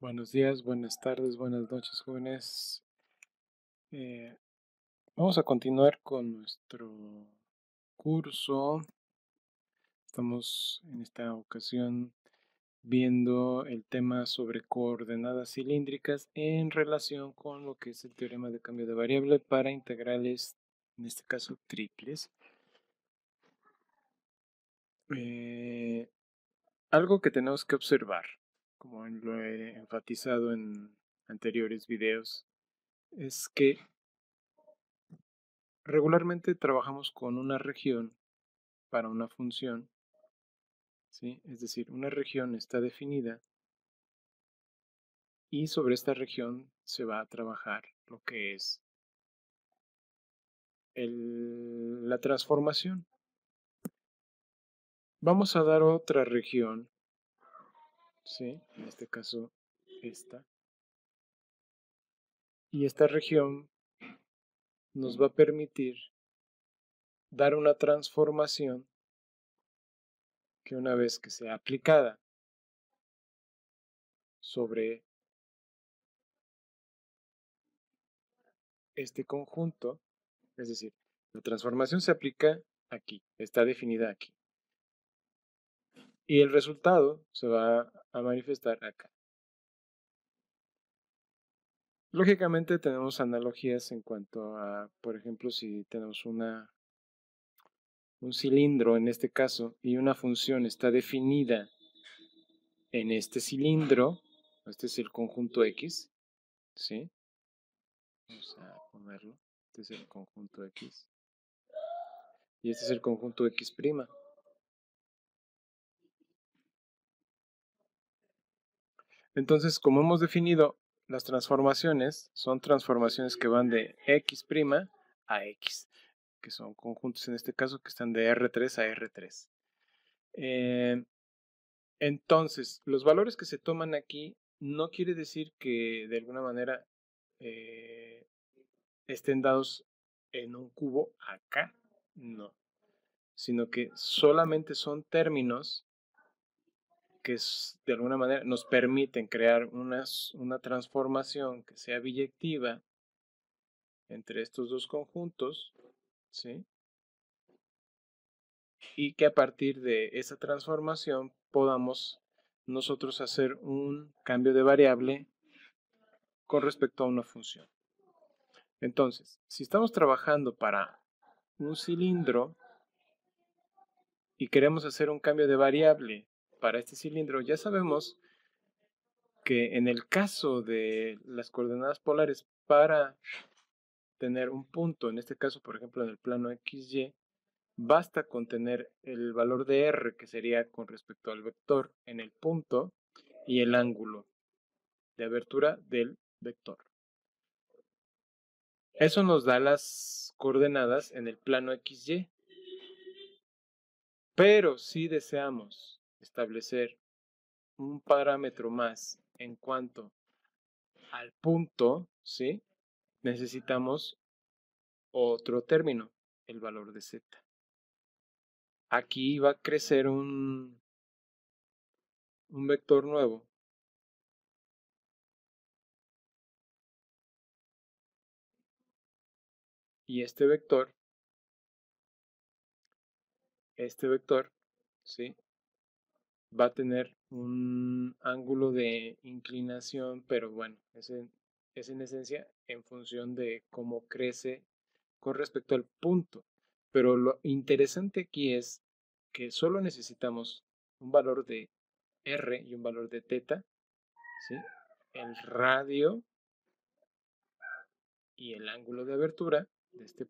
Buenos días, buenas tardes, buenas noches, jóvenes. Eh, Vamos a continuar con nuestro curso. Estamos en esta ocasión viendo el tema sobre coordenadas cilíndricas en relación con lo que es el teorema de cambio de variable para integrales, en este caso triples. Algo que tenemos que observar, como lo he enfatizado en anteriores videos, es que regularmente trabajamos con una región para una función, ¿sí? Es decir, una región está definida y sobre esta región se va a trabajar lo que es la transformación. Vamos a dar otra región, ¿sí? En este caso, esta. Y esta región nos va a permitir dar una transformación que una vez que sea aplicada sobre este conjunto, es decir, la transformación se aplica aquí, está definida aquí. Y el resultado se va a manifestar acá. Lógicamente tenemos analogías en cuanto a, por ejemplo, si tenemos un cilindro en este caso y una función está definida en este cilindro, este es el conjunto X, ¿sí? Vamos a ponerlo, este es el conjunto X y este es el conjunto X'. Entonces, como hemos definido, las transformaciones son transformaciones que van de X' a X, que son conjuntos en este caso que están de R3 a R3. Entonces, los valores que se toman aquí no quiere decir que de alguna manera estén dados en un cubo acá, no, sino que solamente son términos que de alguna manera nos permiten crear una transformación que sea biyectiva entre estos dos conjuntos, ¿sí? Y que a partir de esa transformación podamos nosotros hacer un cambio de variable con respecto a una función. Entonces, si estamos trabajando para un cilindro y queremos hacer un cambio de variable para este cilindro, ya sabemos que en el caso de las coordenadas polares para tener un punto, en este caso, por ejemplo, en el plano XY, basta con tener el valor de R, que sería con respecto al vector en el punto, y el ángulo de abertura del vector. Eso nos da las coordenadas en el plano XY. Pero si deseamos establecer un parámetro más en cuanto al punto, ¿sí? Necesitamos otro término, el valor de z. Aquí va a crecer un vector nuevo. Y este vector, ¿sí? Va a tener un ángulo de inclinación, pero bueno, es en esencia en función de cómo crece con respecto al punto. Pero lo interesante aquí es que solo necesitamos un valor de R y un valor de θ, ¿sí? El radio y el ángulo de abertura de este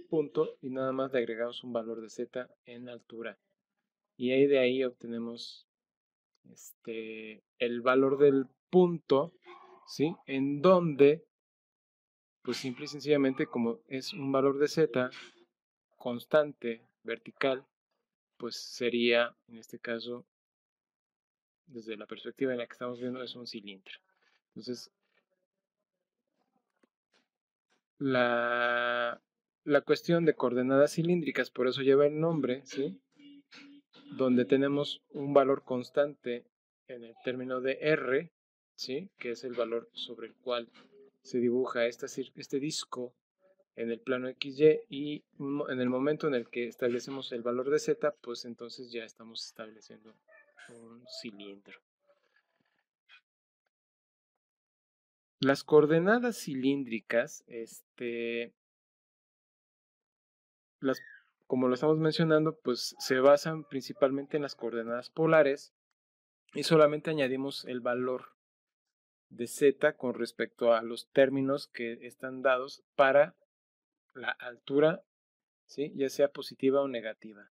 punto y nada más le agregamos un valor de z en altura. Y ahí de ahí obtenemos el valor del punto, ¿sí? En donde, pues simple y sencillamente, como es un valor de z constante, vertical, pues sería, en este caso, desde la perspectiva en la que estamos viendo, es un cilindro. Entonces, la cuestión de coordenadas cilíndricas, por eso lleva el nombre, ¿sí? Donde tenemos un valor constante en el término de R, ¿sí? Que es el valor sobre el cual se dibuja este disco en el plano XY, y en el momento en el que establecemos el valor de Z, pues entonces ya estamos estableciendo un cilindro. Las coordenadas cilíndricas, como lo estamos mencionando, pues se basan principalmente en las coordenadas polares y solamente añadimos el valor de Z con respecto a los términos que están dados para la altura, ¿sí? Ya sea positiva o negativa.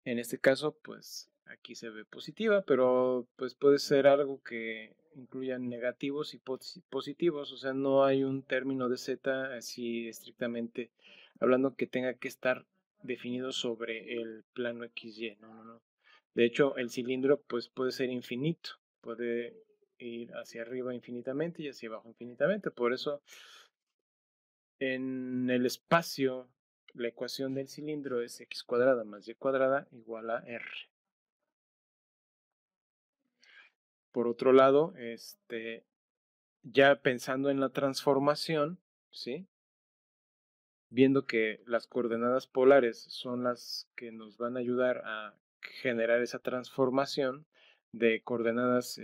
En este caso, pues aquí se ve positiva, pero pues puede ser algo que incluya negativos y positivos, o sea, no hay un término de Z así estrictamente hablando que tenga que estar definido sobre el plano XY, no. De hecho, el cilindro pues puede ser infinito, puede ir hacia arriba infinitamente y hacia abajo infinitamente, por eso en el espacio la ecuación del cilindro es x cuadrada más y cuadrada igual a r. Por otro lado, ya pensando en la transformación, ¿sí? Viendo que las coordenadas polares son las que nos van a ayudar a generar esa transformación de coordenadas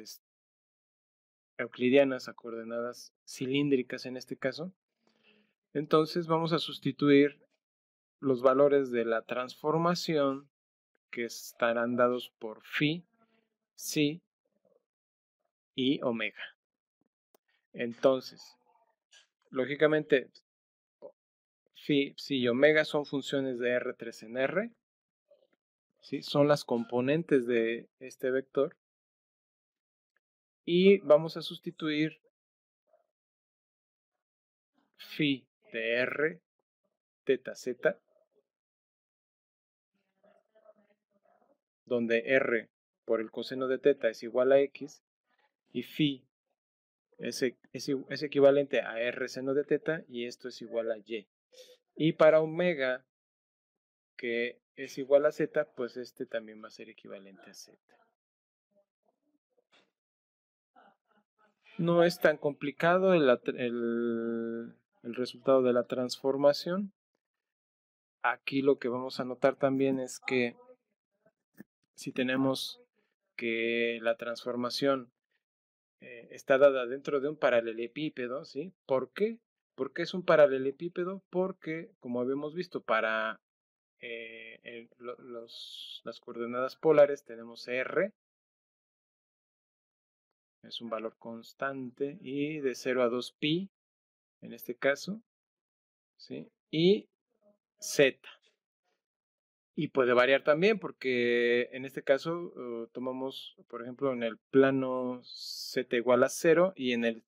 euclidianas a coordenadas cilíndricas en este caso, entonces vamos a sustituir los valores de la transformación que estarán dados por phi, psi y omega. Entonces, lógicamente, phi, psi y omega son funciones de R3 en R, ¿sí? Son las componentes de este vector. Y vamos a sustituir phi de R, teta z, donde R por el coseno de teta es igual a X, y phi es equivalente a R seno de teta, y esto es igual a Y. Y para omega, que es igual a Z, pues este también va a ser equivalente a Z. No es tan complicado el resultado de la transformación. Aquí lo que vamos a notar también es que si tenemos que la transformación está dada dentro de un paralelepípedo, ¿sí? ¿Por qué? ¿Por qué es un paralelepípedo? Porque, como habíamos visto, para las coordenadas polares tenemos R, es un valor constante, y de 0 a 2 pi, en este caso, ¿sí? Y Z. Y puede variar también porque en este caso tomamos, por ejemplo, en el plano Z igual a 0 y en el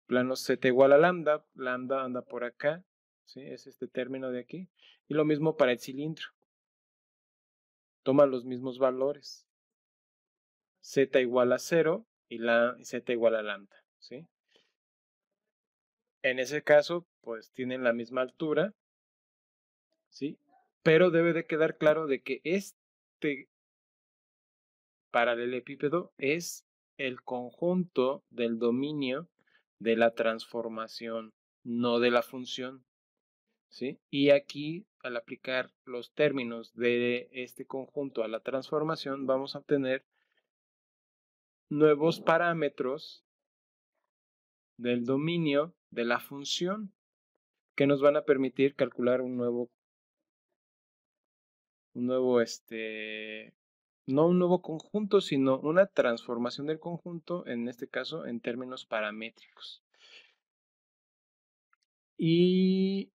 plano Z igual a lambda, lambda anda por acá, ¿sí? Es este término de aquí. Y lo mismo para el cilindro. Toma los mismos valores. Z igual a 0 y Z igual a lambda, ¿sí? En ese caso, pues tienen la misma altura, ¿sí? Pero debe de quedar claro de que este paralelepípedo es el conjunto del dominio de la transformación, no de la función, ¿sí? Y aquí, al aplicar los términos de este conjunto a la transformación, vamos a obtener nuevos parámetros del dominio de la función que nos van a permitir calcular un nuevo no un nuevo conjunto, sino una transformación del conjunto, en este caso en términos paramétricos. Y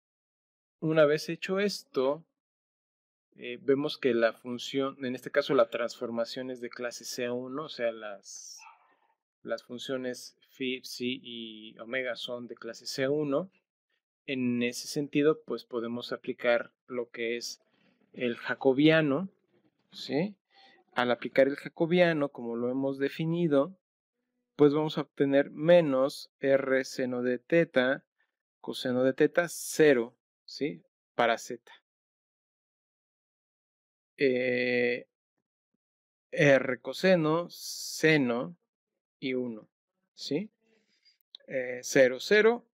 una vez hecho esto, vemos que la función, en este caso la transformación es de clase C1, o sea, las funciones phi, psi y omega son de clase C1. En ese sentido, pues podemos aplicar lo que es el jacobiano, ¿sí? Al aplicar el jacobiano, como lo hemos definido, pues vamos a obtener menos R seno de teta, coseno de teta, 0, ¿sí? Para Z. R coseno, seno y 1, ¿sí? 0, 0.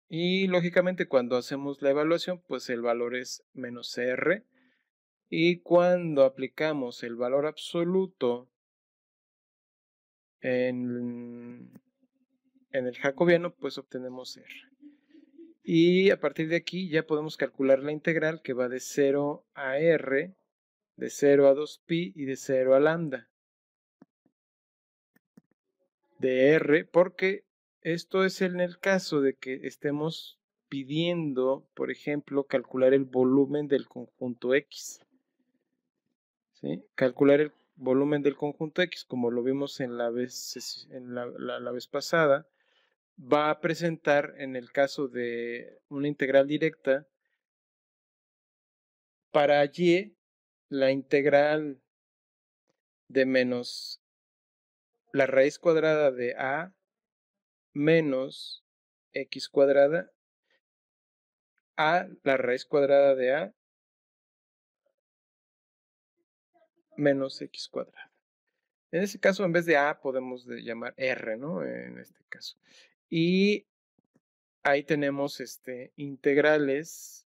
Y lógicamente cuando hacemos la evaluación, pues el valor es menos R. Y cuando aplicamos el valor absoluto en el jacobiano, pues obtenemos R. Y a partir de aquí ya podemos calcular la integral que va de 0 a R, de 0 a 2pi y de 0 a lambda de R, porque esto es en el caso de que estemos pidiendo, por ejemplo, calcular el volumen del conjunto X. ¿Sí? Calcular el volumen del conjunto X, como lo vimos en la vez, la vez pasada, va a presentar en el caso de una integral directa para y la integral de menos la raíz cuadrada de a menos x cuadrada a la raíz cuadrada de a menos x cuadrada. En ese caso, en vez de a, podemos llamar r, ¿no? En este caso. Y ahí tenemos integrales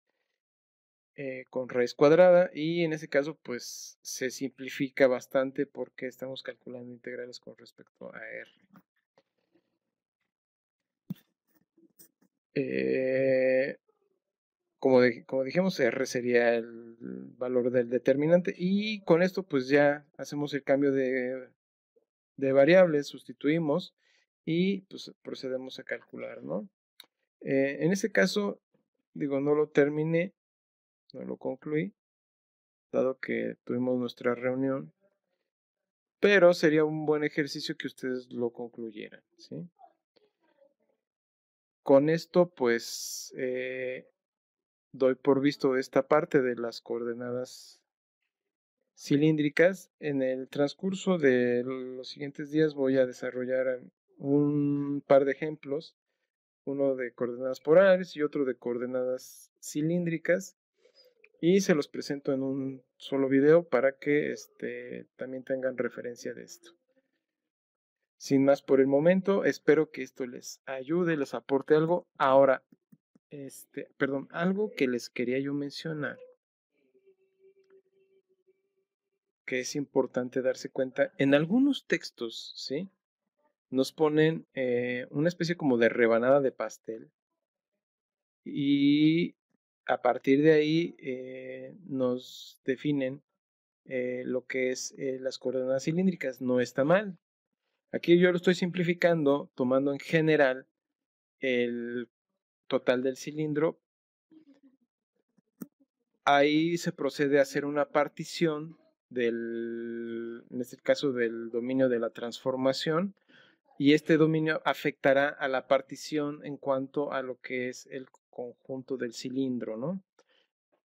con raíz cuadrada y en ese caso pues se simplifica bastante porque estamos calculando integrales con respecto a r. Como dijimos, r sería el valor del determinante y con esto pues ya hacemos el cambio de variables, sustituimos y pues procedemos a calcular, ¿no? En ese caso, digo, no lo terminé, no lo concluí, dado que tuvimos nuestra reunión, pero sería un buen ejercicio que ustedes lo concluyeran, ¿sí? Con esto, pues, doy por visto esta parte de las coordenadas cilíndricas. En el transcurso de los siguientes días voy a desarrollar un par de ejemplos, uno de coordenadas polares y otro de coordenadas cilíndricas, y se los presento en un solo video para que también tengan referencia de esto. Sin más por el momento, espero que esto les ayude, les aporte algo. Ahora, perdón, algo que les quería yo mencionar, que es importante darse cuenta, en algunos textos, ¿sí? Nos ponen una especie como de rebanada de pastel y a partir de ahí nos definen lo que es las coordenadas cilíndricas. No está mal. Aquí yo lo estoy simplificando tomando en general el total del cilindro. Ahí se procede a hacer una partición en este caso del dominio de la transformación, y este dominio afectará a la partición en cuanto a lo que es el conjunto del cilindro, ¿no?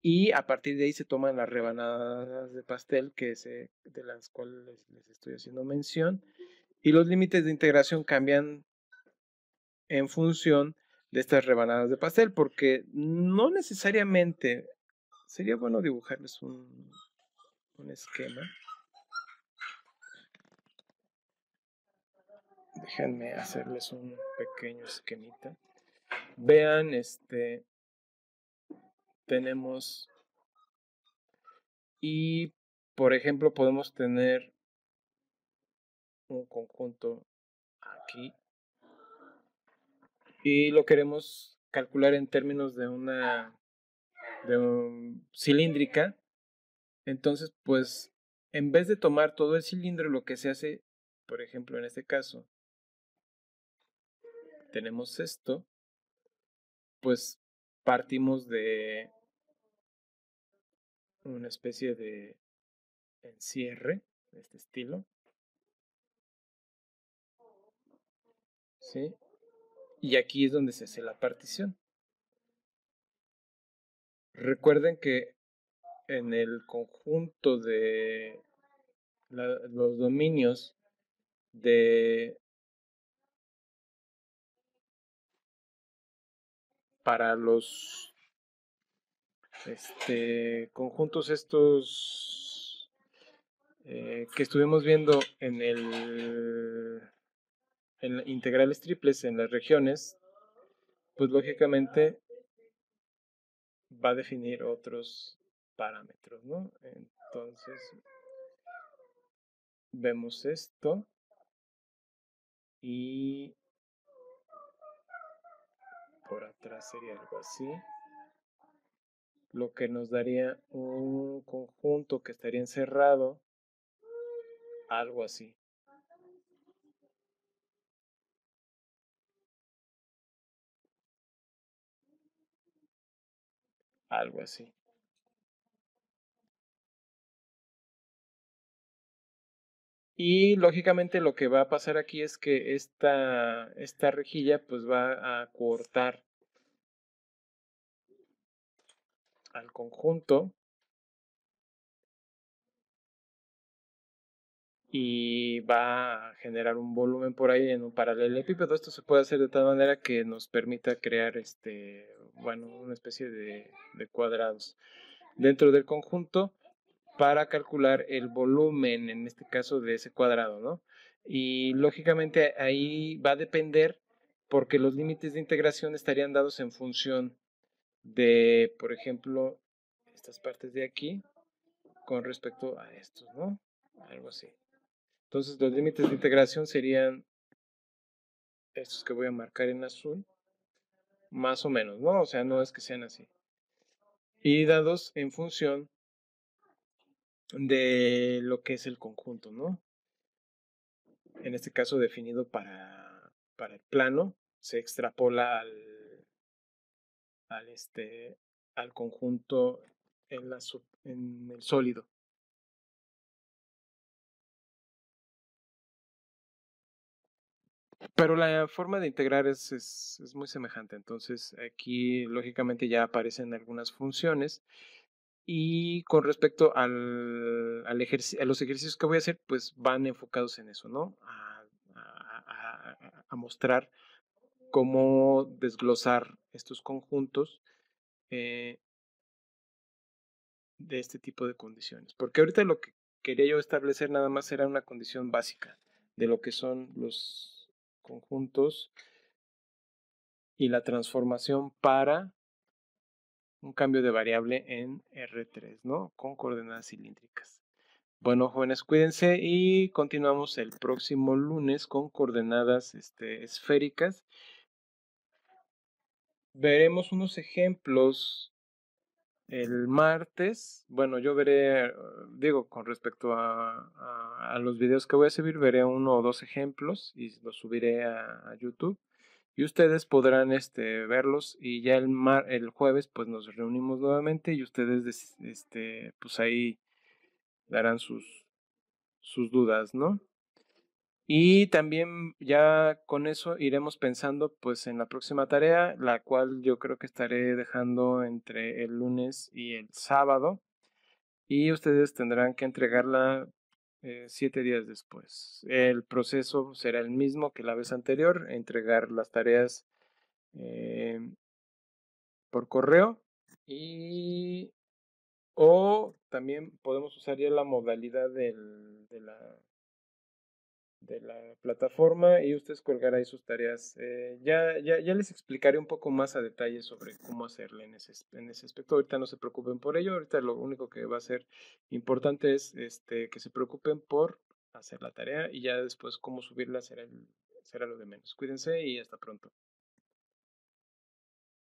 Y a partir de ahí se toman las rebanadas de pastel de las cuales les estoy haciendo mención, y los límites de integración cambian en función de estas rebanadas de pastel, porque no necesariamente sería bueno dibujarles un esquema. Déjenme hacerles un pequeño esquemita. Vean, tenemos, y por ejemplo podemos tener un conjunto aquí y lo queremos calcular en términos de una cilíndrica. Entonces, pues, en vez de tomar todo el cilindro, lo que se hace, por ejemplo, en este caso, tenemos esto, pues partimos de una especie de encierre de este estilo, ¿sí? Y aquí es donde se hace la partición. Recuerden que en el conjunto de los dominios de para los conjuntos estos que estuvimos viendo en integrales triples en las regiones, pues lógicamente va a definir otros parámetros, ¿no? Entonces, vemos esto y por atrás sería algo así, lo que nos daría un conjunto que estaría encerrado, algo así, algo así. Y lógicamente lo que va a pasar aquí es que esta rejilla pues va a cortar al conjunto y va a generar un volumen por ahí en un paralelepípedo. Esto se puede hacer de tal manera que nos permita crear bueno, una especie de cuadrados dentro del conjunto para calcular el volumen, en este caso, de ese cuadrado, ¿no? Y lógicamente ahí va a depender porque los límites de integración estarían dados en función de, por ejemplo, estas partes de aquí con respecto a estos, ¿no? Algo así. Entonces los límites de integración serían estos que voy a marcar en azul, más o menos, ¿no? O sea, no es que sean así. Y dados en función de lo que es el conjunto, ¿no? En este caso definido para el plano, se extrapola al, al conjunto en el sólido. Pero la forma de integrar es muy semejante. Entonces aquí lógicamente ya aparecen algunas funciones. Y con respecto a los ejercicios que voy a hacer, pues van enfocados en eso, ¿no? A mostrar cómo desglosar estos conjuntos eh, de este tipo de condiciones. Porque ahorita lo que quería yo establecer nada más era una condición básica de lo que son los conjuntos y la transformación para un cambio de variable en R3, ¿no? Con coordenadas cilíndricas. Bueno, jóvenes, cuídense y continuamos el próximo lunes con coordenadas esféricas. Veremos unos ejemplos el martes. Bueno, yo veré, digo, con respecto a los videos que voy a subir, veré uno o dos ejemplos y los subiré a YouTube. Y ustedes podrán verlos y ya el jueves pues nos reunimos nuevamente y ustedes pues ahí darán sus dudas, ¿no? Y también ya con eso iremos pensando pues en la próxima tarea, la cual yo creo que estaré dejando entre el lunes y el sábado. Y ustedes tendrán que entregarla 7 días después. El proceso será el mismo que la vez anterior, entregar las tareas eh, por correo y o también podemos usar ya la modalidad de la plataforma y ustedes colgar ahí sus tareas. Ya les explicaré un poco más a detalle sobre cómo hacerle en ese aspecto. Ahorita no se preocupen por ello. Ahorita lo único que va a ser importante es que se preocupen por hacer la tarea y ya después cómo subirla será lo de menos. Cuídense y hasta pronto.